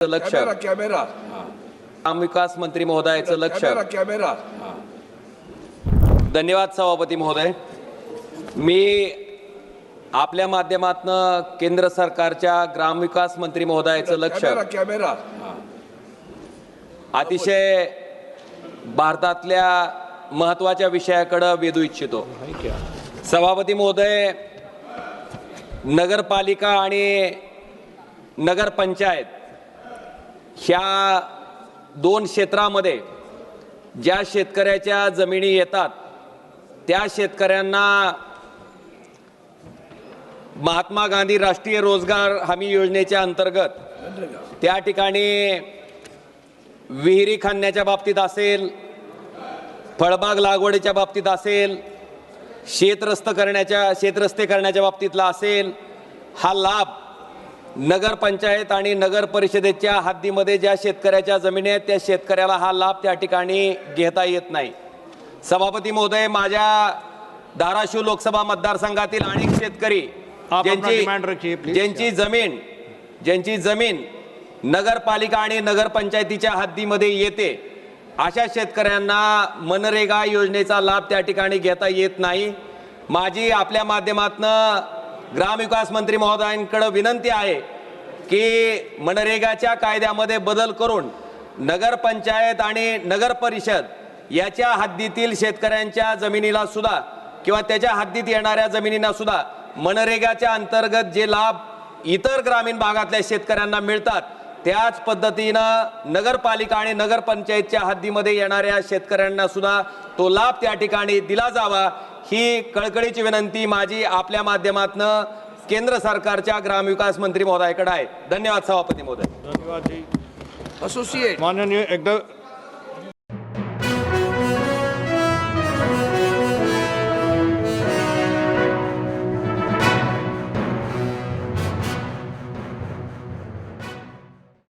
लक्ष कॅमेरा ग्रामविकास मंत्री महोदयाचं लक्ष. कॅमेरा. धन्यवाद सभापती महोदय. मी आपल्या माध्यमातून केंद्र सरकारच्या ग्रामविकास मंत्री महोदयाचं लक्ष कॅमेरा. अतिशय भारतातल्या महत्त्वाच्या विषयाकडे वेधू इच्छितो. सभापती महोदय, नगरपालिका आणि नगरपंचायत ह्या दोन क्षेत्रामध्ये ज्या शेतकऱ्याच्या जमिनी येतात त्या शेतकऱ्यांना महात्मा गांधी राष्ट्रीय रोजगार हमी योजनेच्या अंतर्गत त्या ठिकाणी विहिरी खणण्याच्या बाबतीत असेल, फळबाग लागवडीच्या बाबतीत असेल, शेतरस्ते करण्याच्या बाबतीतला असेल, हा लाभ नगरपंचायत आणि नगर परिषदेच्या हद्दीमध्ये ज्या शेतकऱ्याच्या जमिनी आहेत त्या शेतकऱ्याला हा लाभ त्या ठिकाणी घेता येत नाही. सभापती महोदय, माझ्या धाराशिव लोकसभा मतदारसंघातील अनेक शेतकरी ज्यांची जमीन नगरपालिका आणि नगरपंचायतीच्या हद्दीमध्ये येते अशा शेतकऱ्यांना मनरेगा योजनेचा लाभ त्या ठिकाणी घेता येत नाही. माझी आपल्या माध्यमातून ग्रामविकास मंत्री महोदयांकडे विनंती आहे की मनरेगाच्या कायद्यामध्ये बदल करून नगरपंचायत आणि नगर परिषद याच्या हद्दीतील शेतकऱ्यांच्या जमिनीला सुद्धा किंवा त्याच्या हद्दीत येणाऱ्या जमिनींना सुद्धा मनरेगाच्या अंतर्गत जे लाभ इतर ग्रामीण भागातल्या शेतकऱ्यांना मिळतात त्याच पद्धतीनं नगरपालिका आणि नगरपंचायतच्या हद्दीमध्ये येणाऱ्या शेतकऱ्यांना सुद्धा तो लाभ त्या ठिकाणी दिला जावा, ही कळकळीची विनंती माझी आपल्या माध्यमातून केंद्र सरकारच्या ग्रामविकास मंत्री महोदयाकडे आहे. धन्यवाद सभापती महोदय. धन्यवाद जी. असोसिएट माननीय एकदा